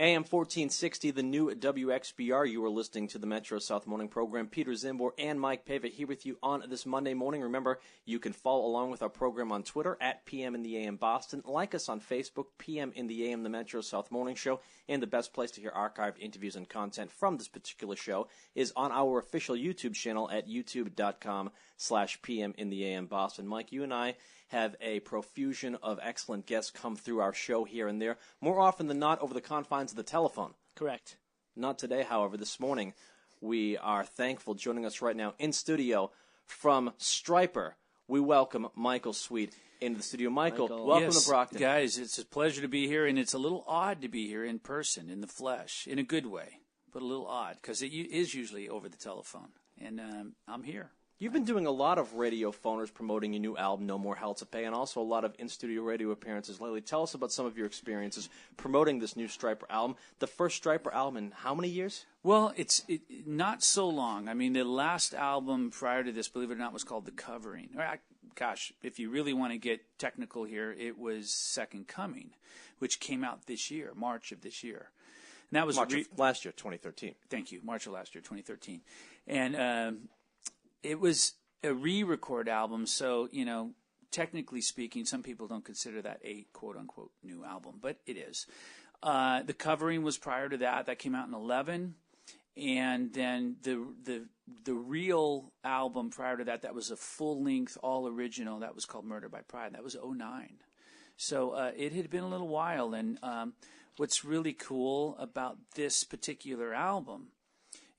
AM 1460, the new WXBR. You are listening to the Metro South Morning Program. Peter Czymbor and Mike Paiva here with you on this Monday morning. Remember, you can follow along with our program on Twitter at PM in the AM Boston. Like us on Facebook, PM in the AM, the Metro South Morning Show. And the best place to hear archived interviews and content from this particular show is on our official YouTube channel at youtube.com/PM in the AM Boston. Mike, you and I have a profusion of excellent guests come through our show here and there, more often than not over the confines of the telephone. Correct. Not today, however. This morning, we are thankful. Joining us right now in studio from Stryper, we welcome Michael Sweet into the studio. Michael, welcome to Brockton. Guys, it's a pleasure to be here, and it's a little odd to be here in person, in the flesh, in a good way, but a little odd, because it is usually over the telephone, and I'm here. You've been doing a lot of radio phoners promoting your new album, No More Hell to Pay, and also a lot of in-studio radio appearances lately. Tell us about some of your experiences promoting this new Stryper album. The first Stryper album in how many years? Well, it's not so long. I mean, the last album prior to this, believe it or not, was called The Covering. Gosh, if you really want to get technical here, it was Second Coming, which came out this year, March of this year. And that was March of last year, 2013. Thank you, March of last year, 2013. And it was a re-record album, so, technically speaking, some people don't consider that a quote-unquote new album, but it is. The Covering was prior to that. That came out in 2011. And then the real album prior to that was a full-length, all-original. That was called Murder by Pride. That was 2009. So it had been a little while. And what's really cool about this particular album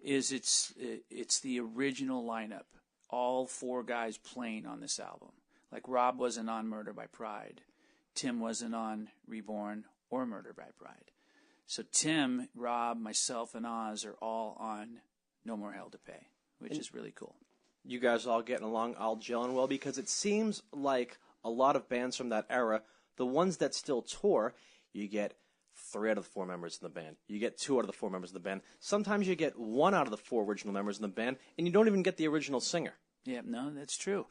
is it's the original lineup. All four guys playing on this album. Like Rob wasn't on Murder by Pride. Tim wasn't on Reborn or Murder by Pride. So Tim, Rob, myself, and Oz are all on No More Hell to Pay, which is really cool. You guys all getting along, all gelling well, because it seems like a lot of bands from that era, the ones that still tour, you get 3 out of the 4 members in the band. You get 2 out of the 4 members in the band. Sometimes you get 1 out of the 4 original members in the band, and you don't even get the original singer. Yeah, no, that's true.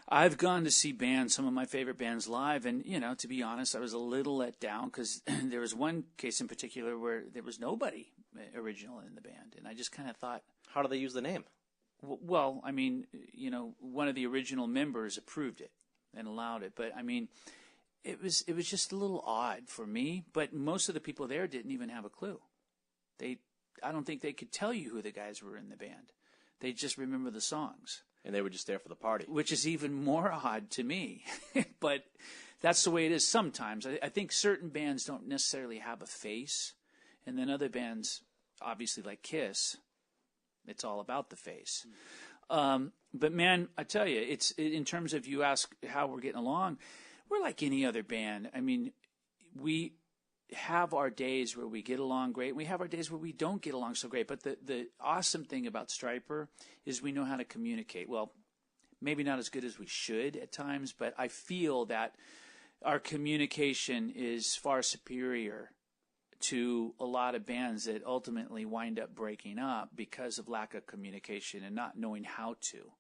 I've gone to see bands, some of my favorite bands live, and, to be honest, I was a little let down because there was one case in particular where there was nobody original in the band, and I just kind of thought... How do they use the name? Well, I mean, one of the original members approved it and allowed it, but, I mean... It was just a little odd for me, but most of the people there didn't even have a clue. I don't think they could tell you who the guys were in the band. They just remember the songs. And they were just there for the party. Which is even more odd to me. But that's the way it is sometimes. I think certain bands don't necessarily have a face, and then other bands, obviously like Kiss, it's all about the face. But man, I tell you, it's in terms of you ask how we're getting along, we're like any other band. I mean, we have our days where we get along great. We have our days where we don't get along so great. But the awesome thing about Stryper is we know how to communicate. Well, maybe not as good as we should at times, but I feel that our communication is far superior to a lot of bands that ultimately wind up breaking up because of lack of communication and not knowing how to.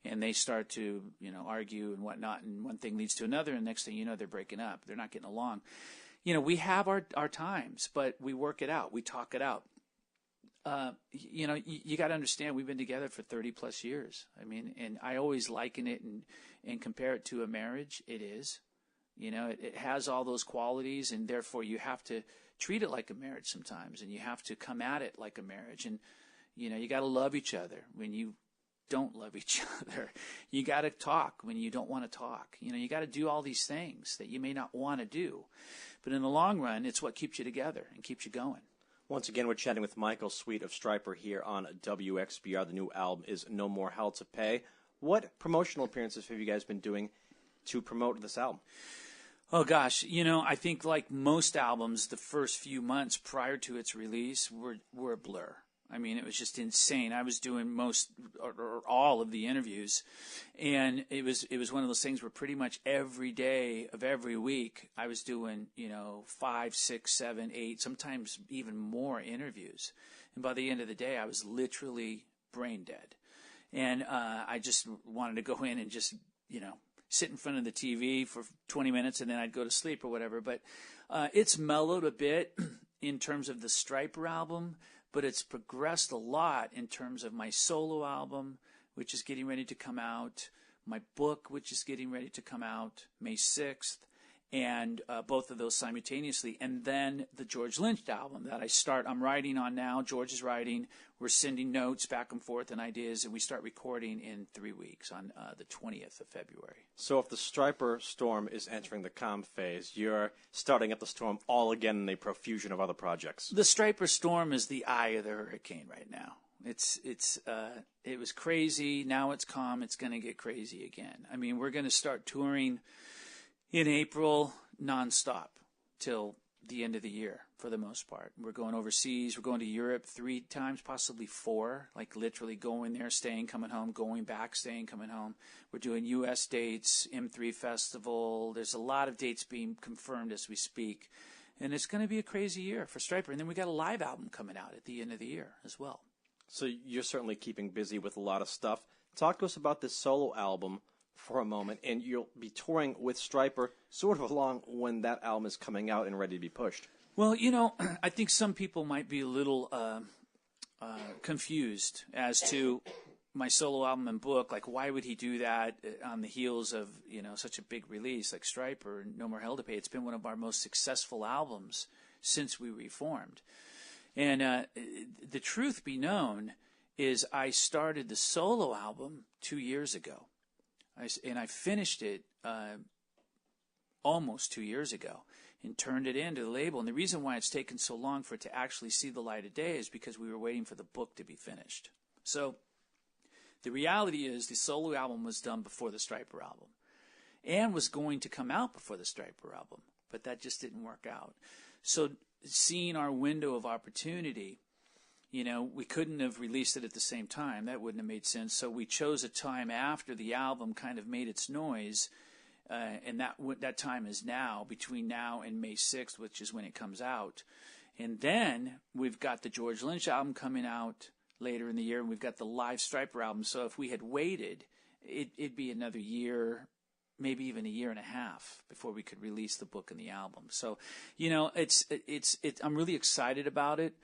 And they start to, argue and whatnot, and one thing leads to another, and next thing you know, they're breaking up. They're not getting along. We have our times, but we work it out. We talk it out. You got to understand, we've been together for 30-plus years. I mean, and I always liken it and compare it to a marriage. It is. It has all those qualities, and therefore you have to treat it like a marriage sometimes, and you have to come at it like a marriage. And, you got to love each other when you don't love each other. You got to talk when you don't want to talk. You got to do all these things that you may not want to do. But in the long run, it's what keeps you together and keeps you going. Once again, we're chatting with Michael Sweet of Stryper here on WXBR. The new album is No More Hell to Pay. What promotional appearances have you guys been doing to promote this album? Oh, gosh. I think like most albums, the first few months prior to its release were a blur. I mean, it was just insane. I was doing most or all of the interviews, and it was one of those things where pretty much every day of every week I was doing 5, 6, 7, 8, sometimes even more interviews. And by the end of the day, I was literally brain dead, and I just wanted to go in and just sit in front of the TV for 20 minutes and then I'd go to sleep or whatever. But it's mellowed a bit. in terms of the Stryper album, but it's progressed a lot in terms of my solo album, which is getting ready to come out, my book, which is getting ready to come out May 6th, and both of those simultaneously. And then the George Lynch album that I'm writing on now. George is writing. We're sending notes back and forth and ideas, and we start recording in 3 weeks on the 20th of February. So if the Stryper storm is entering the calm phase, you're starting up the storm all again in a profusion of other projects. The Stryper storm is the eye of the hurricane right now. It was crazy. Now it's calm. It's going to get crazy again. I mean, we're going to start touring in April nonstop till the end of the year for the most part. We're going overseas. We're going to Europe 3 times, possibly 4, like literally going there, staying, coming home, going back, staying, coming home. We're doing U.S. dates, M3 Festival. There's a lot of dates being confirmed as we speak. And it's going to be a crazy year for Stryper. And then we got a live album coming out at the end of the year as well. So you're certainly keeping busy with a lot of stuff. Talk to us about this solo album for a moment, and you'll be touring with Stryper sort of along when that album is coming out and ready to be pushed. Well, I think some people might be a little confused as to my solo album and book. Like, why would he do that on the heels of, such a big release like Stryper and No More Hell to Pay? It's been one of our most successful albums since we reformed. And the truth be known is I started the solo album 2 years ago. I finished it almost 2 years ago and turned it into the label. And the reason why it's taken so long for it to actually see the light of day is because we were waiting for the book to be finished. So the reality is the solo album was done before the Stryper album and was going to come out before the Stryper album, but that just didn't work out. So seeing our window of opportunity, we couldn't have released it at the same time. That wouldn't have made sense. So we chose a time after the album kind of made its noise, and that time is now, between now and May 6th, which is when it comes out. And then we've got the George Lynch album coming out later in the year, and we've got the live Stryper album. So if we had waited, it'd be another year, maybe even a year and a half before we could release the book and the album. So, I'm really excited about it.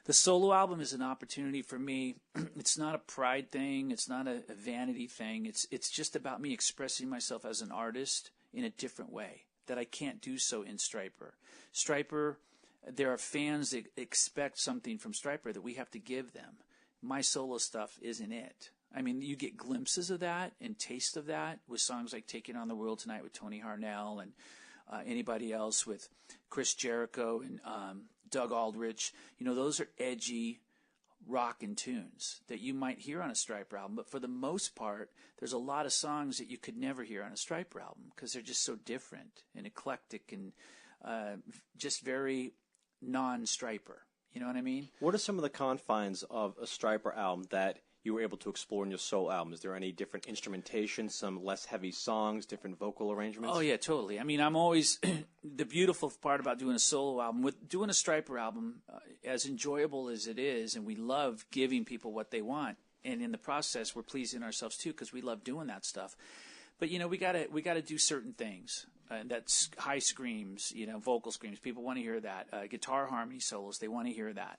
The solo album is an opportunity for me. It's not a pride thing. It's not a vanity thing. It's just about me expressing myself as an artist in a different way that I can't do so in Stryper. Stryper, there are fans that expect something from Stryper that we have to give them. My solo stuff isn't it. I mean, you get glimpses of that and taste of that with songs like Taking on the World Tonight with Tony Harnell and anybody else with Chris Jericho and Doug Aldrich. Those are edgy rockin' tunes that you might hear on a Stryper album. But for the most part, there's a lot of songs that you could never hear on a Stryper album because they're just so different and eclectic and just very non-Stryper. You know what I mean? What are some of the confines of a Stryper album that you were able to explore in your solo album? Is there any different instrumentation, some less heavy songs, different vocal arrangements? Oh, yeah, totally. I mean, I'm always the beautiful part about doing a solo album, with doing a Stryper album, as enjoyable as it is, and we love giving people what they want, and in the process, we're pleasing ourselves too because we love doing that stuff. But we gotta do certain things. That's high screams, vocal screams. People want to hear that. Guitar harmony solos, they want to hear that.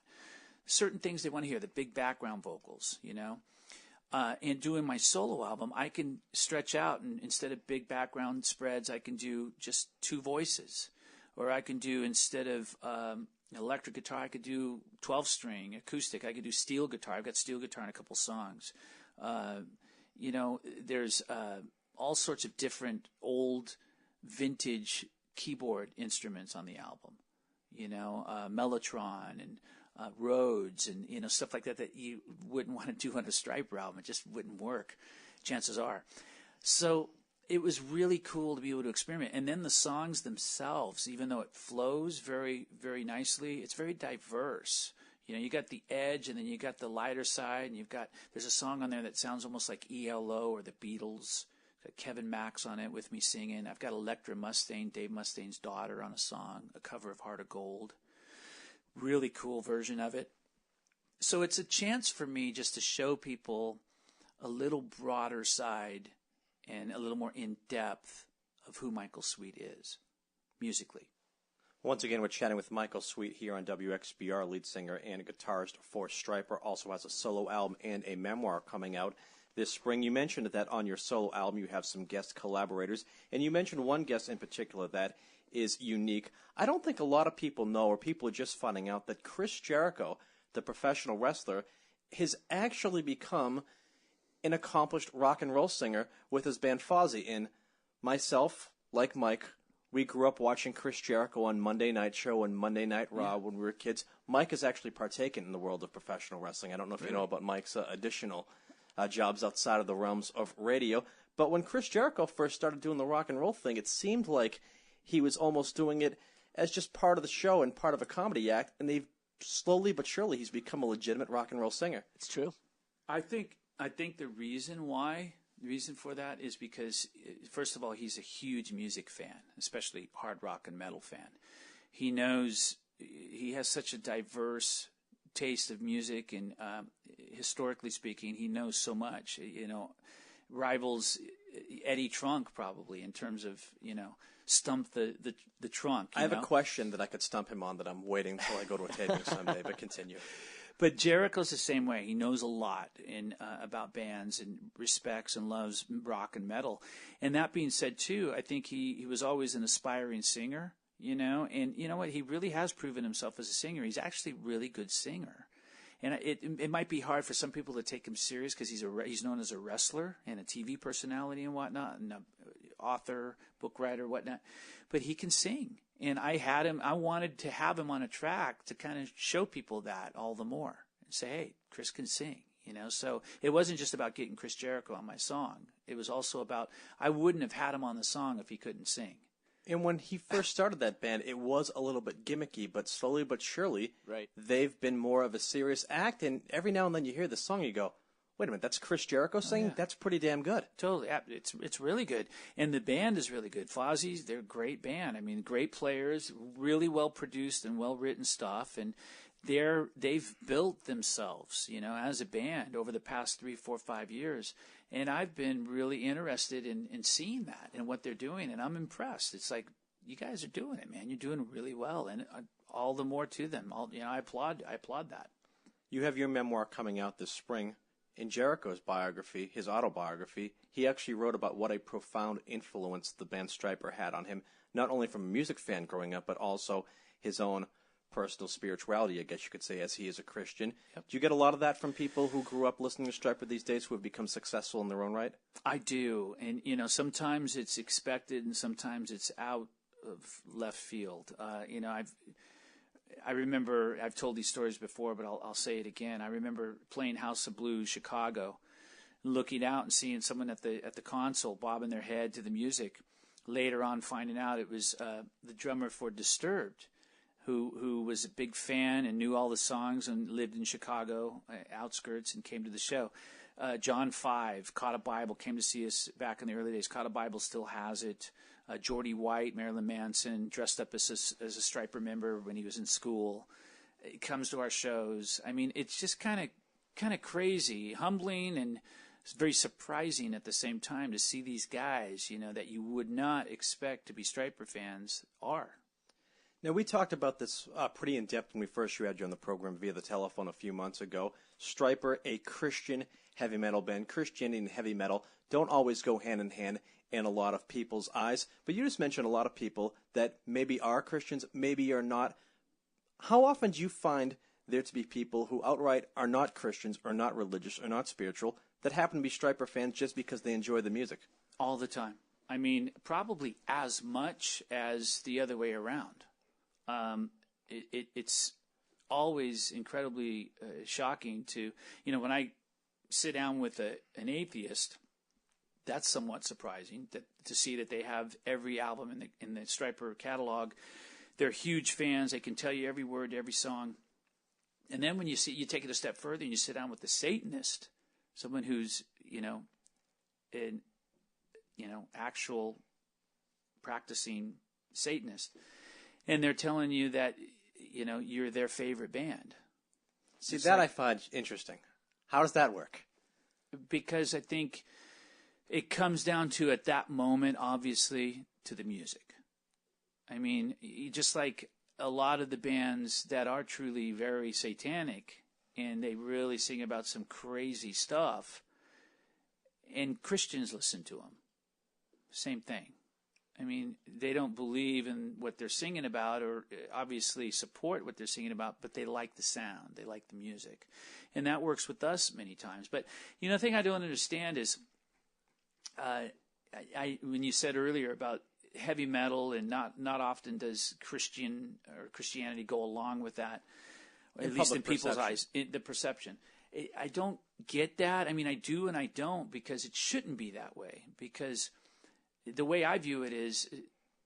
Certain things they want to hear, the big background vocals, And doing my solo album, I can stretch out, and instead of big background spreads, I can do just 2 voices. Or I can do, instead of electric guitar, I could do 12-string acoustic. I could do steel guitar. I've got steel guitar in a couple songs. There's all sorts of different old vintage keyboard instruments on the album. Mellotron and Rhodes and stuff like that you wouldn't want to do on a Stryper album. It just wouldn't work, chances are. So it was really cool to be able to experiment. And then the songs themselves, even though it flows very, very nicely, it's very diverse. You got the edge, and then you got the lighter side, and there's a song on there that sounds almost like ELO or the Beatles. Got Kevin Max on it with me singing. I've got Electra Mustaine, Dave Mustaine's daughter, on a song, a cover of Heart of Gold. Really cool version of it. So it's a chance for me just to show people a little broader side and a little more in depth of who Michael Sweet is musically. Once again, we're chatting with Michael Sweet here on WXBR, lead singer and guitarist for Stryper. Also has a solo album and a memoir coming out this spring. You mentioned that on your solo album you have some guest collaborators, and you mentioned one guest in particular that is unique. I don't think a lot of people know, or people are just finding out, that Chris Jericho, the professional wrestler, has actually become an accomplished rock and roll singer with his band Fozzy. And myself, like Mike, we grew up watching Chris Jericho on Monday Night Show and Monday Night Raw when we were kids. Mike has actually partaken in the world of professional wrestling. I don't know if you know about Mike's additional jobs outside of the realms of radio. But when Chris Jericho first started doing the rock and roll thing, it seemed like he was almost doing it as just part of the show and part of a comedy act. And they've slowly but surely he's become a legitimate rock and roll singer. It's true. I think the reason for that is because, first of all, he's a huge music fan, especially hard rock and metal fan. He has such a diverse taste of music, and historically speaking, he knows so much. Rivals Eddie Trunk probably in terms of, stump the trunk. I have a question that I could stump him on that I'm waiting until I go to a taping someday, but continue. But Jericho's the same way. He knows a lot about bands and respects and loves rock and metal. And that being said, too, I think he was always an aspiring singer, And you know what? He really has proven himself as a singer. He's actually a really good singer. And it might be hard for some people to take him serious because he's known as a wrestler and a TV personality and whatnot, and an author, book writer, whatnot. But he can sing. And I wanted to have him on a track to kind of show people that all the more and say, hey, Chris can sing, So it wasn't just about getting Chris Jericho on my song. It was also about, I wouldn't have had him on the song if he couldn't sing. And when he first started that band, it was a little bit gimmicky, but slowly but surely, they've been more of a serious act. And every now and then you hear the song, you go, wait a minute, that's Chris Jericho singing? Yeah. That's pretty damn good. Totally. It's really good. And the band is really good. Fozzy's, they're a great band. I mean, great players, really well produced and well written stuff. And they've built themselves, as a band over the past 3, 4, 5 years. And I've been really interested in seeing that and what they're doing. And I'm impressed. It's like, you guys are doing it, man. You're doing really well. And all the more to them. I applaud that. You have your memoir coming out this spring. In Jericho's biography, his autobiography, he actually wrote about what a profound influence the band Stryper had on him, not only from a music fan growing up, but also his own personal spirituality, I guess you could say, as he is a Christian. Yep. Do you get a lot of that from people who grew up listening to Stryper these days who have become successful in their own right? I do. And, sometimes it's expected and sometimes it's out of left field. I remember, I've told these stories before, but I'll say it again. I remember playing House of Blues, Chicago, looking out and seeing someone at the console bobbing their head to the music. Later on, finding out it was the drummer for Disturbed, who was a big fan and knew all the songs and lived in Chicago outskirts and came to the show. John Five, Caught a Bible, came to see us back in the early days. Caught a Bible still has it. Geordie White, Marilyn Manson, dressed up as a Stryper member when he was in school. It comes to our shows. I mean, it's just kind of crazy, humbling, and it's very surprising at the same time to see these guys, that you would not expect to be Stryper fans are. Now, we talked about this pretty in depth when we first had you on the program via the telephone a few months ago. Stryper, a Christian heavy metal band. Christianity and heavy metal don't always go hand in hand in a lot of people's eyes. But you just mentioned a lot of people that maybe are Christians, maybe are not. How often do you find there to be people who outright are not Christians or not religious or not spiritual that happen to be Stryper fans just because they enjoy the music? All the time. I mean, probably as much as the other way around. It's always incredibly shocking to, when I sit down with an atheist, that's somewhat surprising to see that they have every album in the Stryper catalog. They're huge fans. They can tell you every word to every song. And then when you take it a step further and you sit down with the Satanist, someone who's, an actual practicing Satanist, and they're telling you that, you're their favorite band. See, that I find interesting. How does that work? Because I think it comes down to, at that moment, obviously, to the music. I mean, just like a lot of the bands that are truly very satanic and they really sing about some crazy stuff, and Christians listen to them. Same thing. I mean, they don't believe in what they're singing about or obviously support what they're singing about, but they like the sound. They like the music. And that works with us many times. But, the thing I don't understand is when you said earlier about heavy metal and not often does Christianity go along with that, at least in people's eyes, the perception. I don't get that. I mean, I do and I don't, because it shouldn't be that way. Because the way I view it is,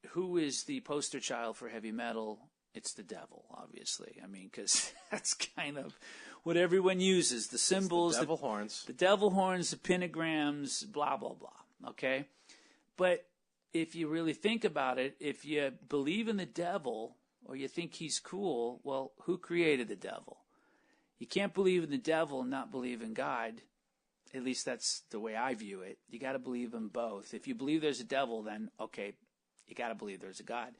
who is the poster child for heavy metal? It's the devil, obviously. I mean, because that's kind of what everyone uses. The symbols. It's the devil horns. The devil horns, the pentagrams, blah, blah, blah. Okay? But if you really think about it, if you believe in the devil or you think he's cool, well, who created the devil? You can't believe in the devil and not believe in God. At least that's the way I view it. You got to believe in both. If you believe there's a devil, then, okay, you got to believe there's a God.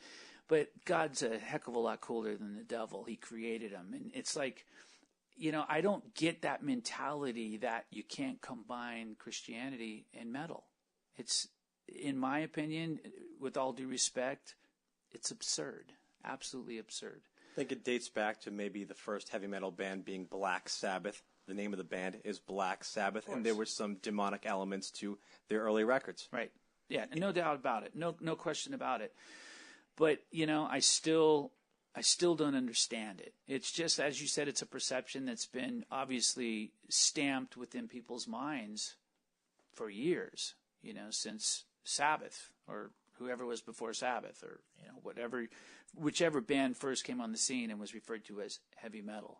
But God's a heck of a lot cooler than the devil. He created him. And it's like, I don't get that mentality that you can't combine Christianity and metal. It's, in my opinion, with all due respect, it's absurd. Absolutely absurd. I think it dates back to maybe the first heavy metal band being Black Sabbath. The name of the band is Black Sabbath, and there were some demonic elements to their early records. Right. Yeah, no doubt about it. No question about it. But, I still don't understand it. It's just, as you said, it's a perception that's been obviously stamped within people's minds for years, since Sabbath or whoever was before Sabbath or, whichever band first came on the scene and was referred to as heavy metal.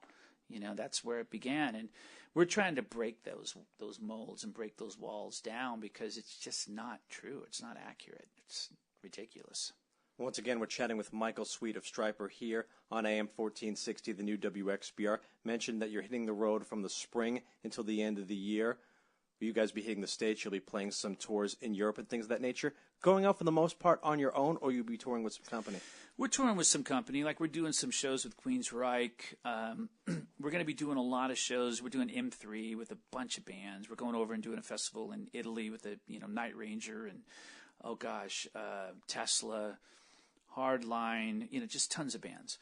That's where it began. And we're trying to break those molds and break those walls down, because it's just not true. It's not accurate. It's ridiculous. Once again, we're chatting with Michael Sweet of Stryper here on AM 1460, the new WXBR. Mentioned that you're hitting the road from the spring until the end of the year. Will you guys be hitting the States? You'll be playing some tours in Europe and things of that nature. Going out for the most part on your own, or you'll be touring with some company? We're touring with some company. Like, we're doing some shows with Queensryche. We're going to be doing a lot of shows. We're doing M3 with a bunch of bands. We're going over and doing a festival in Italy with the Night Ranger and Tesla, Hardline. Just tons of bands.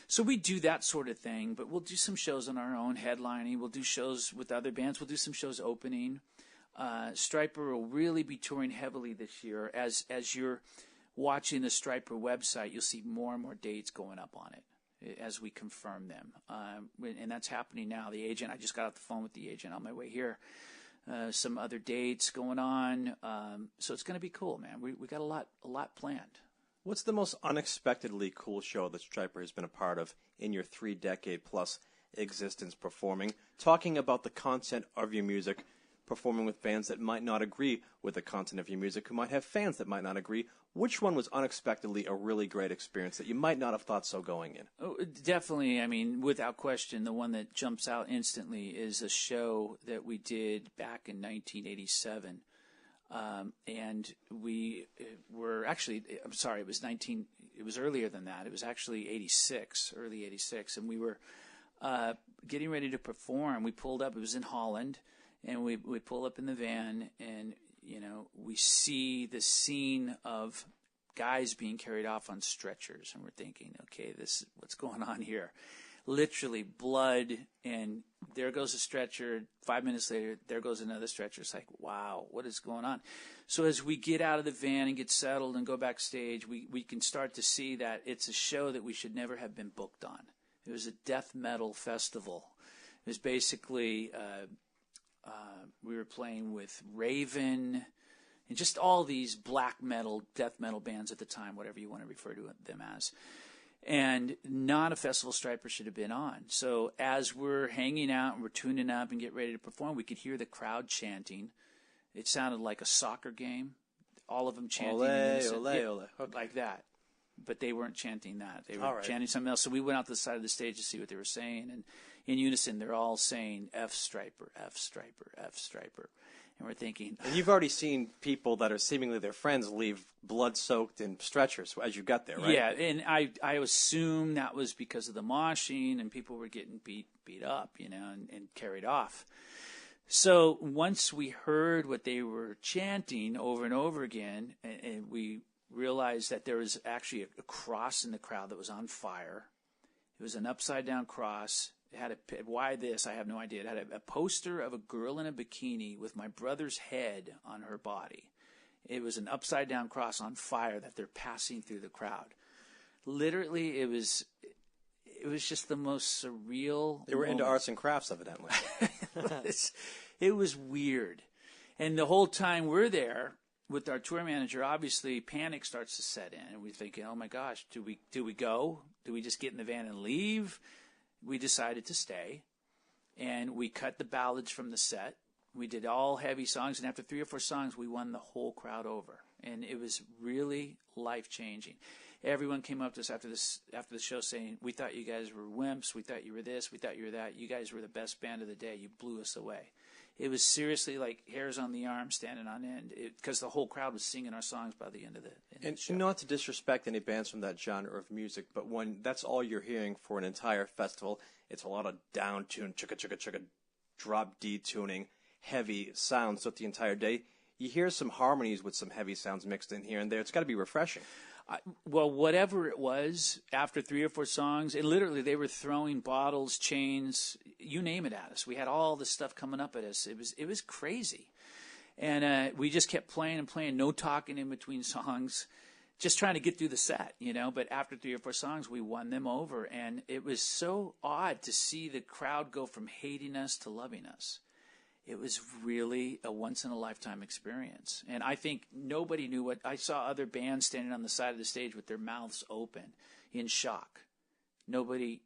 So we do that sort of thing, but we'll do some shows on our own, headlining. We'll do shows with other bands. We'll do some shows opening. Stryper will really be touring heavily this year. As you're watching the Stryper website, you'll see more and more dates going up on it as we confirm them. And that's happening now. The agent, I just got off the phone with the agent on my way here. Some other dates going on. So it's going to be cool, man. We got a lot planned. What's the most unexpectedly cool show that Stryper has been a part of in your 3-decade-plus existence performing? Talking about the content of your music, performing with bands that might not agree with the content of your music, who might have fans that might not agree. Which one was unexpectedly a really great experience that you might not have thought so going in? Oh, definitely. I mean, without question, the one that jumps out instantly is a show that we did back in 1987. And we were actually, I'm sorry, it was earlier than that. It was actually 86, early 86. And we were getting ready to perform. We pulled up, it was in Holland, and we pull up in the van, and, we see the scene of guys being carried off on stretchers. And we're thinking, okay, what's going on here? Literally blood, and there goes a stretcher. 5 minutes later, there goes another stretcher. It's like, wow, what is going on? So as we get out of the van and get settled and go backstage, we can start to see that it's a show that we should never have been booked on. It was a death metal festival. It was basically, we were playing with Raven and just all these black metal, death metal bands at the time, whatever you want to refer to them as. And not a festival Stryper should have been on. So as we're hanging out and we're tuning up and get ready to perform, we could hear the crowd chanting. It sounded like a soccer game. All of them chanting ole. Okay. Like that. But they weren't chanting that. They were chanting something else. So we went out to the side of the stage to see what they were saying. And in unison, they're all saying, F Stryper, F Stryper, F Stryper. And we're thinking... And you've already seen people that are seemingly their friends leave blood-soaked in stretchers as you got there, right? Yeah, and I assume that was because of the moshing and people were getting beat up, and carried off. So once we heard what they were chanting over and over again, and we realized that there was actually a cross in the crowd that was on fire. It was an upside-down cross. It had why this? I have no idea. It had a poster of a girl in a bikini with my brother's head on her body. It was an upside-down cross on fire that they're passing through the crowd. Literally, it was just the most surreal. They were into arts and crafts, evidently. It was weird. And the whole time we're there with our tour manager, obviously panic starts to set in. And we're thinking, oh my gosh, do we go? Do we just get in the van and leave? We decided to stay. And we cut the ballads from the set. We did all heavy songs. And after 3 or 4 songs, we won the whole crowd over. And it was really life-changing. Everyone came up to us after the show saying, we thought you guys were wimps. We thought you were this. We thought you were that. You guys were the best band of the day. You blew us away. It was seriously like hairs on the arm standing on end because the whole crowd was singing our songs by the end of the show. Not to disrespect any bands from that genre of music, but when that's all you're hearing for an entire festival, it's a lot of down tune, chugga chugga chugga, drop D tuning, heavy sounds throughout the entire day. You hear some harmonies with some heavy sounds mixed in here and there. It's got to be refreshing. Well, whatever it was, after 3 or 4 songs, and literally they were throwing bottles, chains, you name it at us. We had all this stuff coming up at us. It was crazy. And we just kept playing and playing, no talking in between songs, just trying to get through the set, But after 3 or 4 songs, we won them over. And it was so odd to see the crowd go from hating us to loving us. It was really a once-in-a-lifetime experience. And I think nobody knew what... I saw other bands standing on the side of the stage with their mouths open in shock. Nobody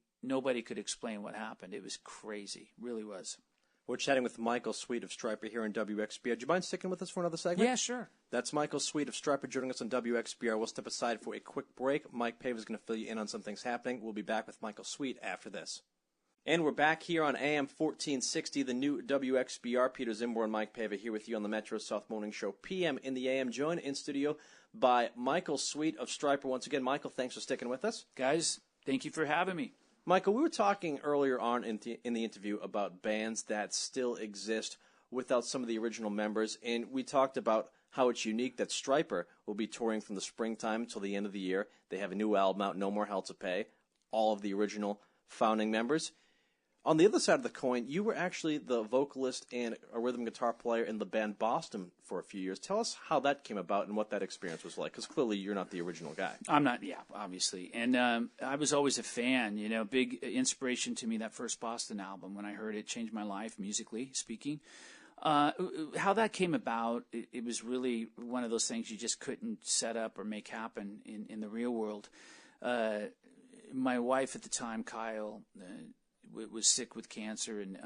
could explain what happened. It was crazy. Really was. We're chatting with Michael Sweet of Stryper here on WXBR. Do you mind sticking with us for another segment? Yeah, sure. That's Michael Sweet of Stryper joining us on WXBR. We'll step aside for a quick break. Mike Paiva is going to fill you in on some things happening. We'll be back with Michael Sweet after this. And we're back here on AM 1460, the new WXBR. Peter Czymbor and Mike Paiva here with you on the Metro South Morning Show, PM in the AM. Joined in studio by Michael Sweet of Stryper. Once again, Michael, thanks for sticking with us. Guys, thank you for having me. Michael, we were talking earlier on in the interview about bands that still exist without some of the original members, and we talked about how it's unique that Stryper will be touring from the springtime until the end of the year. They have a new album out, No More Hell to Pay, all of the original founding members. On the other side of the coin, you were actually the vocalist and a rhythm guitar player in the band Boston for a few years. Tell us how that came about and what that experience was like, because clearly you're not the original guy. I'm not, yeah, obviously. And I was always a fan, big inspiration to me, that first Boston album. When I heard it, changed my life, musically speaking. How that came about, it was really one of those things you just couldn't set up or make happen in the real world. My wife at the time, Kyle, was sick with cancer, and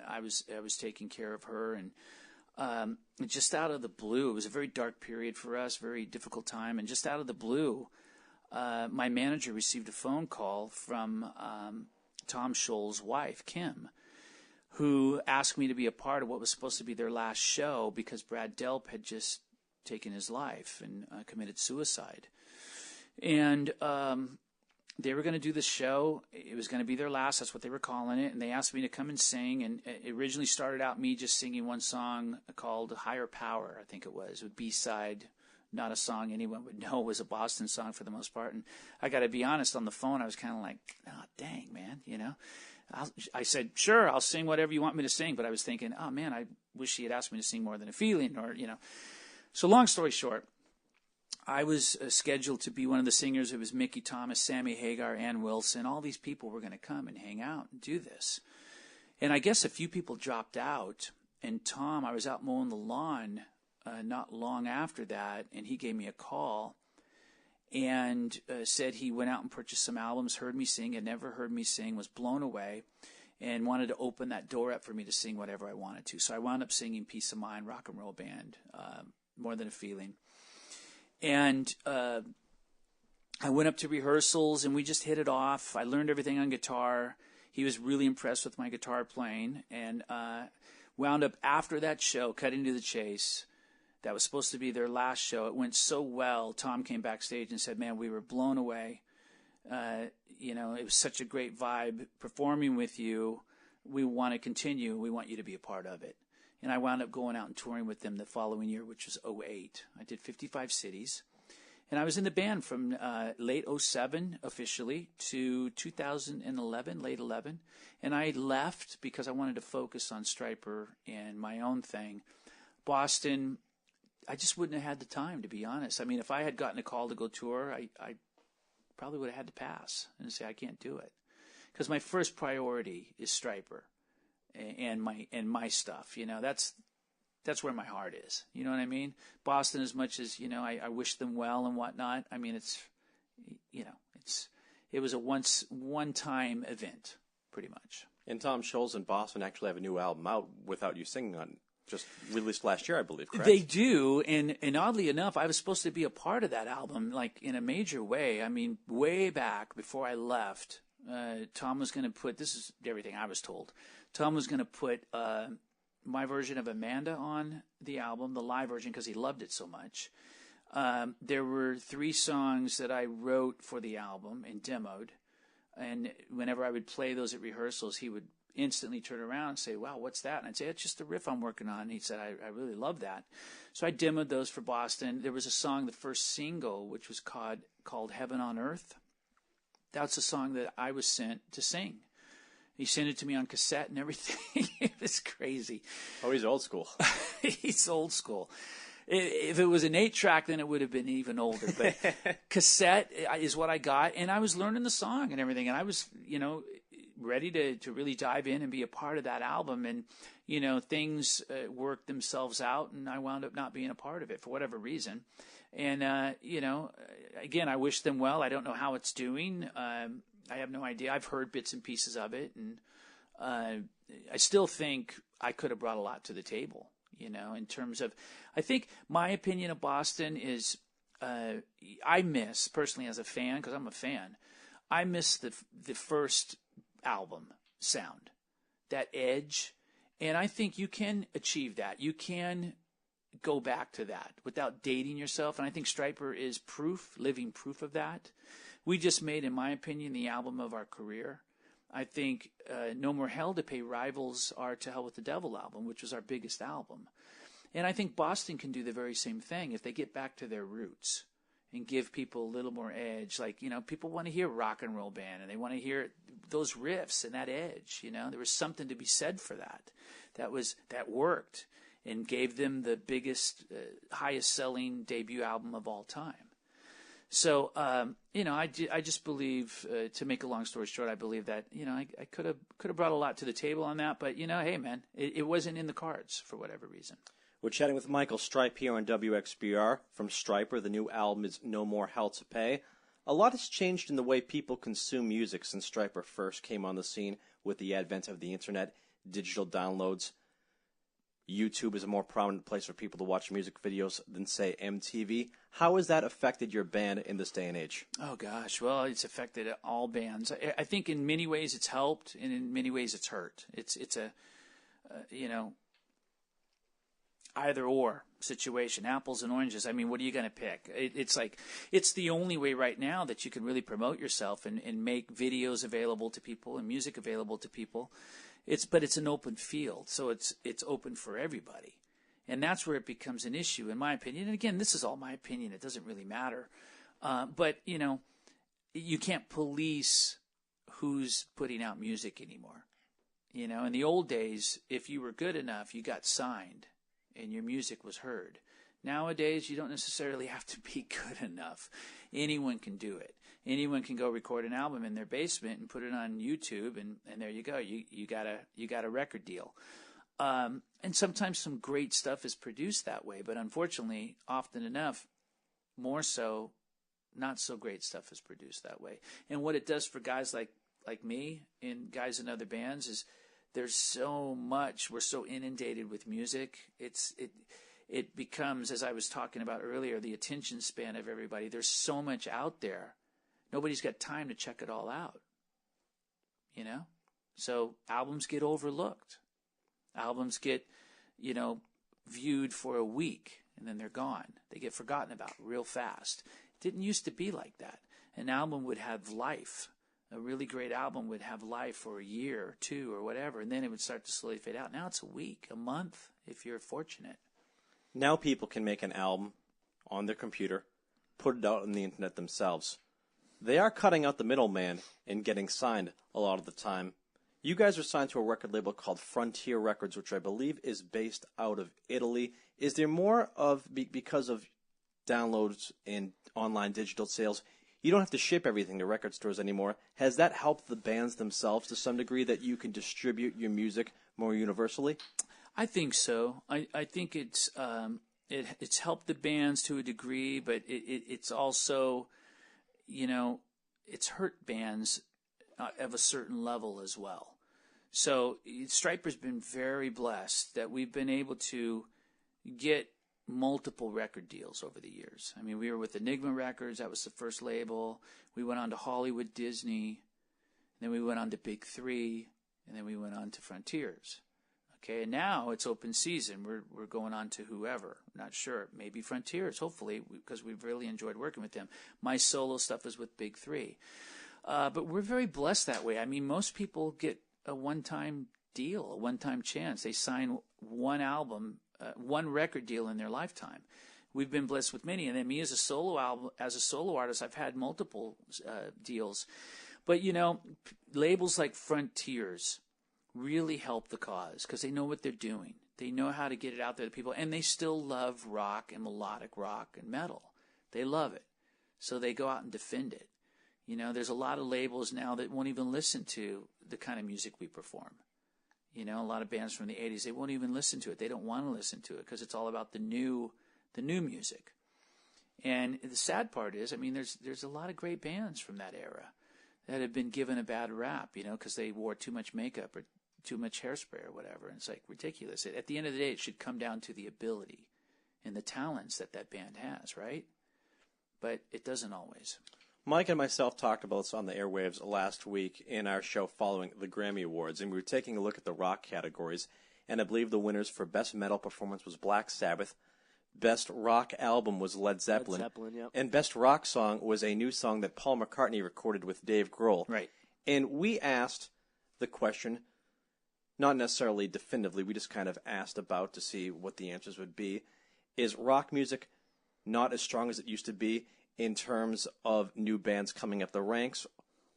I was taking care of her, and just out of the blue, it was a very dark period for us, very difficult time, and just out of the blue, my manager received a phone call from Tom Scholl's wife, Kim, who asked me to be a part of what was supposed to be their last show because Brad Delp had just taken his life and committed suicide. And they were going to do this show. It was going to be their last. That's what they were calling it. And they asked me to come and sing. And it originally started out me just singing one song called Higher Power, I think it was, with B-side, not a song anyone would know, was a Boston song for the most part. And I got to be honest, on the phone, I was kind of like, oh, dang, man, I said, sure, I'll sing whatever you want me to sing. But I was thinking, oh, man, I wish he had asked me to sing More Than a Feeling So long story short, I was scheduled to be one of the singers. It was Mickey Thomas, Sammy Hagar, Ann Wilson. All these people were going to come and hang out and do this. And I guess a few people dropped out. And Tom, I was out mowing the lawn not long after that, and he gave me a call and said he went out and purchased some albums, heard me sing, had never heard me sing, was blown away, and wanted to open that door up for me to sing whatever I wanted to. So I wound up singing Peace of Mind, Rock and Roll Band, More Than a Feeling. And I went up to rehearsals, and we just hit it off. I learned everything on guitar. He was really impressed with my guitar playing. And Wound up after that show, cutting to the chase. That was supposed to be their last show. It went so well. Tom came backstage and said, "Man, we were blown away. It was such a great vibe performing with you. We want to continue. We want you to be a part of it." And I wound up going out and touring with them the following year, which was 2008. I did 55 cities. And I was in the band from late 2007 officially to 2011, late 11. And I left because I wanted to focus on Stryper and my own thing. Boston, I just wouldn't have had the time, to be honest. I mean, if I had gotten a call to go tour, I probably would have had to pass and say I can't do it. Because my first priority is Stryper and my stuff. That's where my heart is. You know what I mean? Boston, as much as, I wish them well and whatnot. I mean, it was a one-time event, pretty much. And Tom Scholz and Boston actually have a new album out without you singing on, just released last year, I believe, correct? They do, and oddly enough, I was supposed to be a part of that album, like in a major way. I mean, way back before I left, Tom was going to put, this is everything I was told, Tom was going to put my version of Amanda on the album, the live version, because he loved it so much. There were 3 songs that I wrote for the album and demoed, and whenever I would play those at rehearsals, he would instantly turn around and say, "Wow, what's that?" And I'd say, "It's just a riff I'm working on." And he said, I really love that. So I demoed those for Boston. There was a song, the first single, which was called Heaven on Earth. That's a song that I was sent to sing. He sent it to me on cassette and everything. It was crazy. Oh, he's old school. He's old school. If it was an 8-track, then it would have been even older. But cassette is what I got, and I was learning the song and everything, and I was, ready to really dive in and be a part of that album. And, things worked themselves out, and I wound up not being a part of it for whatever reason. And, again, I wish them well. I don't know how it's doing. I have no idea. I've heard bits and pieces of it, and I still think I could have brought a lot to the table, in terms of, I think my opinion of Boston is, I miss, personally as a fan, because I'm a fan, I miss the first album sound, that edge, and I think you can achieve that. You can go back to that without dating yourself, and I think Stryper is living proof of that. We just made, in my opinion, the album of our career. I think No More Hell to Pay rivals our To Hell with the Devil album, which was our biggest album. And I think Boston can do the very same thing if they get back to their roots and give people a little more edge. Like, people want to hear rock and roll band, and they want to hear those riffs and that edge. There was something to be said for that. That worked and gave them the biggest, highest selling debut album of all time. So, I just believe, to make a long story short, I believe that, I could have brought a lot to the table on that, but, hey, man, it wasn't in the cards for whatever reason. We're chatting with Michael Stryper here on WXBR. From Stryper, the new album is No More Hell to Pay. A lot has changed in the way people consume music since Stryper first came on the scene with the advent of the internet, digital downloads. YouTube is a more prominent place for people to watch music videos than, say, MTV. How has that affected your band in this day and age? Oh, gosh. Well, it's affected all bands. I think in many ways it's helped, and in many ways it's hurt. It's a, either or situation, apples and oranges. I mean, what are you going to pick? It's the only way right now that you can really promote yourself and make videos available to people and music available to people. But it's an open field, so it's open for everybody. And that's where it becomes an issue, in my opinion. And again, this is all my opinion. It doesn't really matter. But, you can't police who's putting out music anymore. In the old days, if you were good enough, you got signed and your music was heard. Nowadays, you don't necessarily have to be good enough. Anyone can do it. Anyone can go record an album in their basement and put it on YouTube, and there you go. You got a record deal. And sometimes some great stuff is produced that way, but unfortunately, often enough, more so, not so great stuff is produced that way. And what it does for guys like me and guys in other bands is there's so much. We're so inundated with music. It becomes, as I was talking about earlier, the attention span of everybody. There's so much out there. Nobody's got time to check it all out. So albums get overlooked. Albums get, viewed for a week, and then they're gone. They get forgotten about real fast. It didn't used to be like that. An album would have life. A really great album would have life for a year or two or whatever, and then it would start to slowly fade out. Now it's a week, a month, if you're fortunate. Now people can make an album on their computer, put it out on the internet themselves. They are cutting out the middleman and getting signed a lot of the time. You guys are signed to a record label called Frontier Records, which I believe is based out of Italy. Is there more of, because of downloads and online digital sales, you don't have to ship everything to record stores anymore? Has that helped the bands themselves to some degree, that you can distribute your music more universally? I think so. I think it's helped the bands to a degree, but it's also, it's hurt bands of a certain level as well. So Stryper's been very blessed that we've been able to get multiple record deals over the years. I mean, we were with Enigma Records. That was the first label. We went on to Hollywood Disney. Then we went on to Big Three. And then we went on to Frontiers. Okay, and now it's open season. We're going on to whoever. I'm not sure. Maybe Frontiers, hopefully, because we've really enjoyed working with them. My solo stuff is with Big Three. But we're very blessed that way. I mean, most people get a one-time deal, a one-time chance. They sign one album, one record deal in their lifetime. We've been blessed with many, and then me as a solo artist, I've had multiple deals. But labels like Frontiers really help the cause because they know what they're doing. They know how to get it out there to people, and they still love rock and melodic rock and metal. They love it, so they go out and defend it. There's a lot of labels now that won't even listen to the kind of music we perform. A lot of bands from the 80s, they won't even listen to it. They don't want to listen to it because it's all about the new music. And the sad part is, I mean, there's a lot of great bands from that era that have been given a bad rap, because they wore too much makeup or too much hairspray or whatever. And it's like ridiculous. At the end of the day, it should come down to the ability and the talents that band has, right? But it doesn't always. Mike and myself talked about this on the airwaves last week in our show following the Grammy Awards, and we were taking a look at the rock categories, and I believe the winners for Best Metal Performance was Black Sabbath, Best Rock Album was Led Zeppelin, Yep. And Best Rock Song was a new song that Paul McCartney recorded with Dave Grohl. Right. And we asked the question, not necessarily definitively, we just kind of asked about to see what the answers would be. Is rock music not as strong as it used to be in terms of new bands coming up the ranks?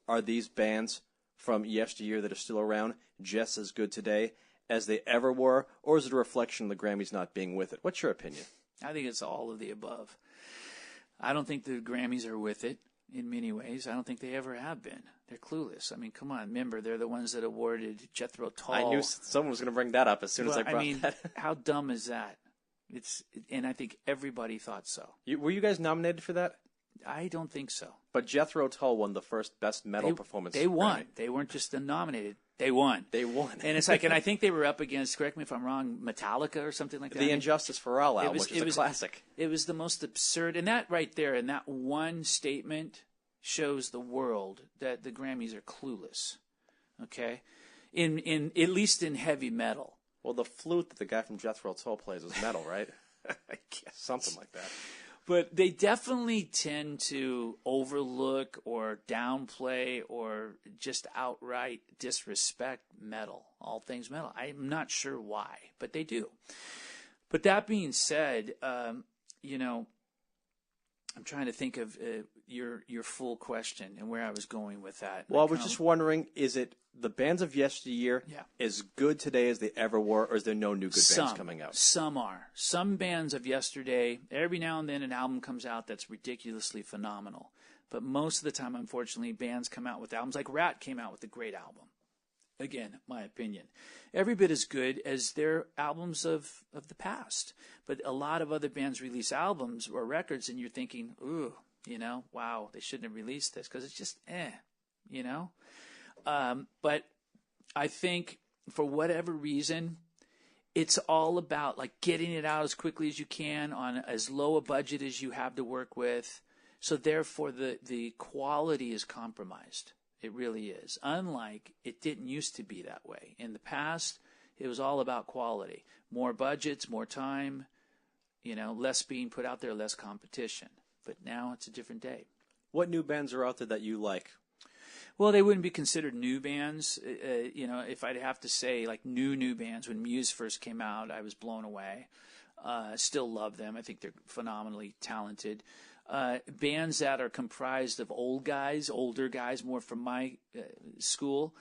Are these bands from yesteryear that are still around just as good today as they ever were? Or is it a reflection of the Grammys not being with it? What's your opinion? I think it's all of the above. I don't think the Grammys are with it in many ways. I don't think they ever have been. They're clueless. I mean, come on. Remember, they're the ones that awarded Jethro Tull. I knew someone was going to bring that up as soon as I brought that. How dumb is that? And I think everybody thought so. Were you guys nominated for that? I don't think so. But Jethro Tull won the first Best Metal Performance. They won. Grammy. They weren't just nominated. They won. They won. And it's like, and I think they were up against, correct me if I'm wrong, Metallica or something like that. The Injustice for All album, which is a classic. It was the most absurd. And that right there, and that one statement shows the world that the Grammys are clueless. Okay? In at least in heavy metal. Well, the flute that the guy from Jethro Tull plays is metal, right? I guess. Something like that. But they definitely tend to overlook or downplay or just outright disrespect metal, all things metal. I'm not sure why, but they do. But that being said, I'm trying to think of your full question and where I was going with that. Well, I was just wondering, is it the bands of yesteryear as good today as they ever were, or is there no new good bands coming out? Some are. Some bands of yesterday, every now and then an album comes out that's ridiculously phenomenal. But most of the time, unfortunately, bands come out with albums. Like Rat came out with a great album. Again, my opinion. Every bit as good as their albums of the past. But a lot of other bands release albums or records, and you're thinking, ooh, wow, they shouldn't have released this because it's just But I think for whatever reason, it's all about like getting it out as quickly as you can on as low a budget as you have to work with. So therefore, the quality is compromised. It really is. Unlike it didn't used to be that way. In the past, It was all about quality. More budgets, more time, less being put out there, less competition. But now it's a different day. What new bands are out there that you like? Well, they wouldn't be considered new bands. If I'd have to say, like, new bands, when Muse first came out, I was blown away. Still love them. I think they're phenomenally talented. Bands that are comprised of older guys, more from my school,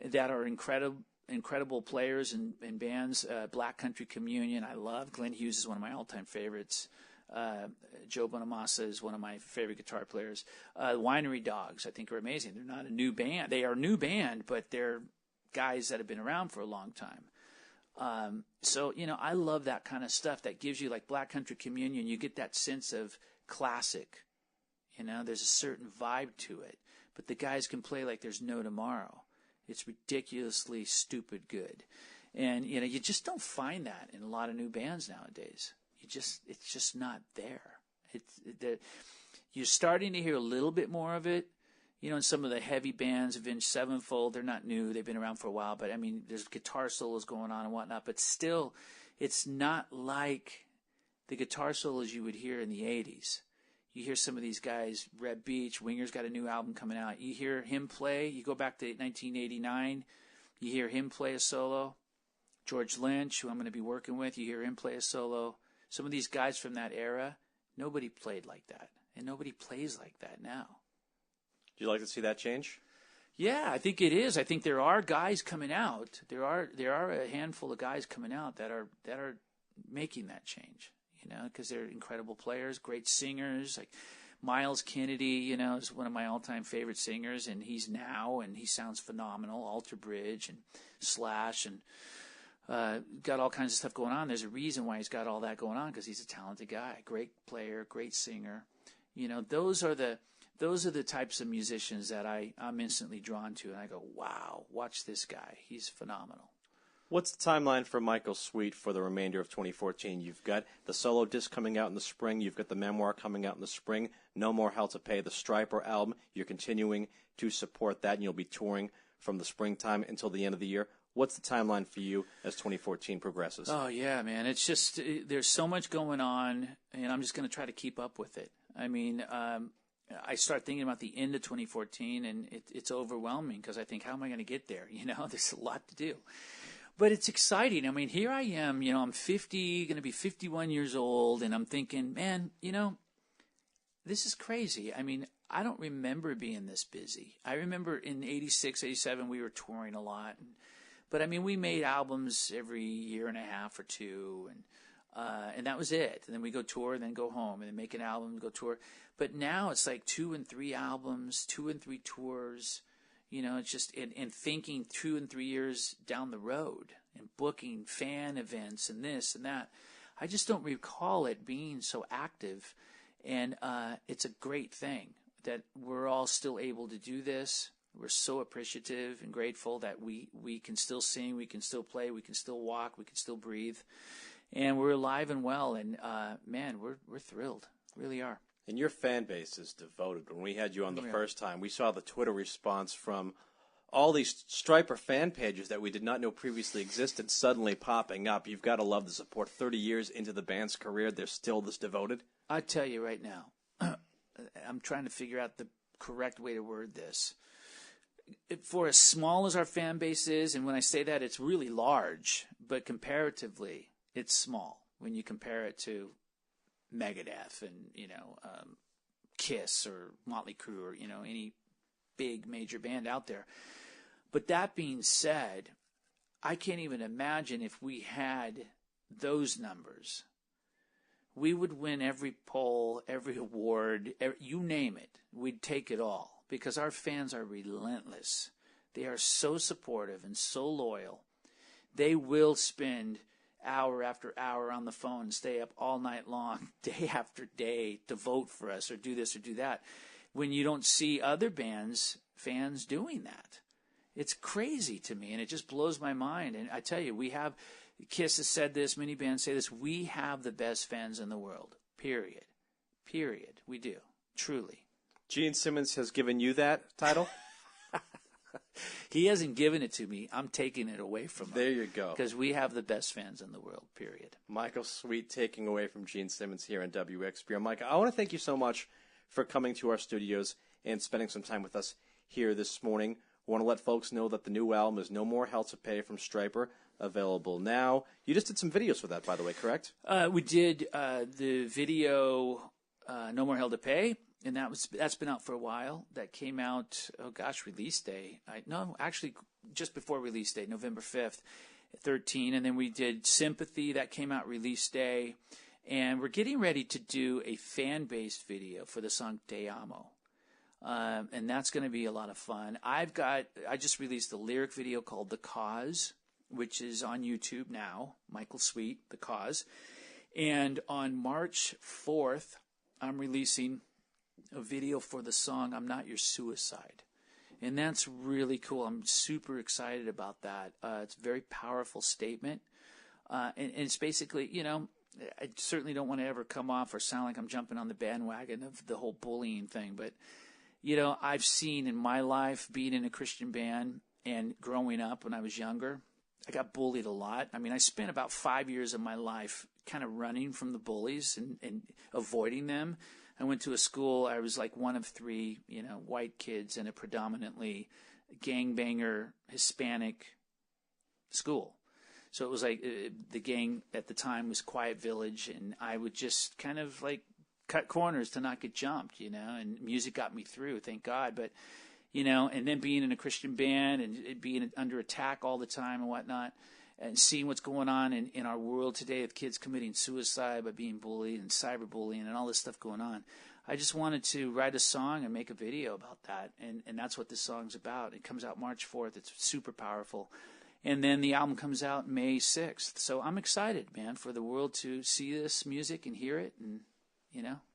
that are incredible players and bands. Black Country Communion, I love. Glenn Hughes is one of my all-time favorites. Joe Bonamassa is one of my favorite guitar players. Winery Dogs, I think, are amazing. They're not a new band. They are a new band, but they're guys that have been around for a long time. So, I love that kind of stuff that gives you, like Black Country Communion, you get that sense of classic. There's a certain vibe to it. But the guys can play like there's no tomorrow. It's ridiculously stupid good. And, you just don't find that in a lot of new bands nowadays. It's just not there. You're starting to hear a little bit more of it. In some of the heavy bands, Avenged Sevenfold, they're not new. They've been around for a while. But, there's guitar solos going on and whatnot. But still, it's not like the guitar solos you would hear in the 80s. You hear some of these guys, Reb Beach, Winger's got a new album coming out. You hear him play. You go back to 1989. You hear him play a solo. George Lynch, who I'm going to be working with, you hear him play a solo. Some of these guys from that era, nobody played like that. And nobody plays like that now. Do you like to see that change? Yeah, I think it is. I think there are guys coming out. There are a handful of guys coming out that are making that change, because they're incredible players, great singers. Like Miles Kennedy, is one of my all-time favorite singers, and he sounds phenomenal. Alter Bridge and Slash and got all kinds of stuff going on. There's a reason why he's got all that going on, because he's a talented guy, great player, great singer. Those are the types of musicians that I'm instantly drawn to, and I go, wow, watch this guy. He's phenomenal. What's the timeline for Michael Sweet for the remainder of 2014? You've got the solo disc coming out in the spring. You've got the memoir coming out in the spring. No More Hell to Pay, the Stryper album. You're continuing to support that, and you'll be touring from the springtime until the end of the year. What's the timeline for you as 2014 progresses? Oh, yeah, man. It's just there's so much going on, and I'm just going to try to keep up with it. I start thinking about the end of 2014, and it's overwhelming because I think, how am I going to get there? There's a lot to do. But it's exciting. Here I am, I'm 50, going to be 51 years old, and I'm thinking, man, this is crazy. I don't remember being this busy. I remember in 86, 87, we were touring a lot. But, we made albums every year and a half or two, and that was it. And then we go tour, then go home, and then make an album, go tour. But now it's like 2 and 3 albums, 2 and 3 tours. It's just and thinking 2 and 3 years down the road and booking fan events and this and that. I just don't recall it being so active, and it's a great thing that we're all still able to do this. We're so appreciative and grateful that we can still sing, we can still play, we can still walk, we can still breathe, and we're alive and well. And man, we're thrilled, really are. And your fan base is devoted. When we had you on the first time, we saw the Twitter response from all these Stryper fan pages that we did not know previously existed suddenly popping up. You've got to love the support. 30 years into the band's career, they're still this devoted. I tell you right now, I'm trying to figure out the correct way to word this. For as small as our fan base is, and when I say that, it's really large, but comparatively, it's small when you compare it to Megadeth and Kiss or Motley Crue or any big major band out there. But that being said, I can't even imagine if we had those numbers. We would win every poll, every award, you name it. We'd take it all because our fans are relentless. They are so supportive and so loyal. They will spend hour after hour on the phone, stay up all night long, day after day to vote for us or do this or do that. When you don't see other bands, fans doing that. It's crazy to me, and it just blows my mind. And I tell you, Kiss has said this, many bands say this, we have the best fans in the world, period. Period. We do, truly. Gene Simmons has given you that title? He hasn't given it to me. I'm taking it away from him. There you go. Because we have the best fans in the world, period. Michael Sweet taking away from Gene Simmons here on WXBR. Mike, I want to thank you so much for coming to our studios and spending some time with us here this morning. I want to let folks know that the new album is No More Hell to Pay from Stryper, available now. You just did some videos for that, by the way, correct? We did the video No More Hell to Pay, and that's been out for a while. That came out, release day. Actually, just before release day, November 5th, 13. And then we did Sympathy. That came out release day. And we're getting ready to do a fan-based video for the song Te Amo. And that's going to be a lot of fun. I just released a lyric video called The Cause, which is on YouTube now, Michael Sweet, The Cause. And on March 4th, I'm releasing a video for the song I'm Not Your Suicide. And that's really cool. I'm super excited about that. It's a very powerful statement. And it's basically, I certainly don't want to ever come off or sound like I'm jumping on the bandwagon of the whole bullying thing. But, I've seen in my life, being in a Christian band and growing up when I was younger, I got bullied a lot. I mean, I spent about 5 years of my life kind of running from the bullies and avoiding them. I went to a school, I was like one of three, white kids in a predominantly gangbanger Hispanic school. So it was like the gang at the time was Quiet Village, and I would just kind of like cut corners to not get jumped, and music got me through, thank God. But, and then being in a Christian band and being under attack all the time and whatnot, and seeing what's going on in our world today with kids committing suicide by being bullied and cyberbullying and all this stuff going on, I just wanted to write a song and make a video about that. And that's what this song's about. It comes out March 4th. It's super powerful. And then the album comes out May 6th. So I'm excited, man, for the world to see this music and hear it. And,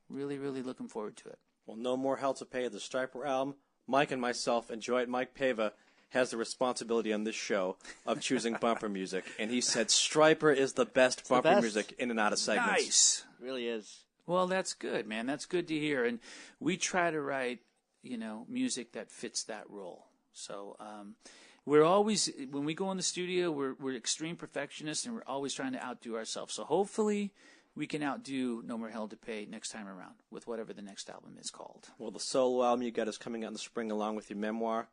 really, really looking forward to it. Well, No More Hell to Pay, the Stryper album. Mike and myself enjoy it. Mike Paiva has the responsibility on this show of choosing bumper music, and he said Stryper is the best bumper music in and out of segments. Nice. It really is. Well, that's good, man. That's good to hear. And we try to write, music that fits that role. So we're always, when we go in the studio, we're extreme perfectionists, and we're always trying to outdo ourselves. So hopefully we can outdo No More Hell to Pay next time around with whatever the next album is called. Well, the solo album you got is coming out in the spring along with your memoir.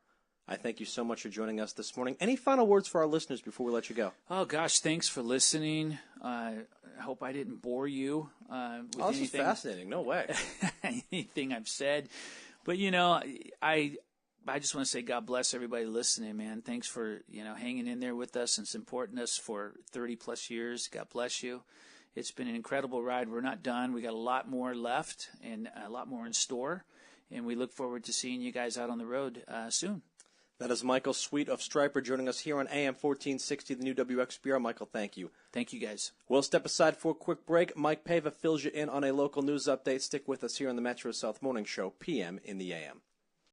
I thank you so much for joining us this morning. Any final words for our listeners before we let you go? Oh, gosh, thanks for listening. I hope I didn't bore you with this is fascinating. No way. anything I've said. But, I just want to say God bless everybody listening, man. Thanks for, hanging in there with us and supporting us for 30-plus years. God bless you. It's been an incredible ride. We're not done. We got a lot more left and a lot more in store. And we look forward to seeing you guys out on the road soon. That is Michael Sweet of Stryper joining us here on AM 1460, the new WXBR. Michael, thank you. Thank you, guys. We'll step aside for a quick break. Mike Paiva fills you in on a local news update. Stick with us here on the Metro South Morning Show, PM in the AM.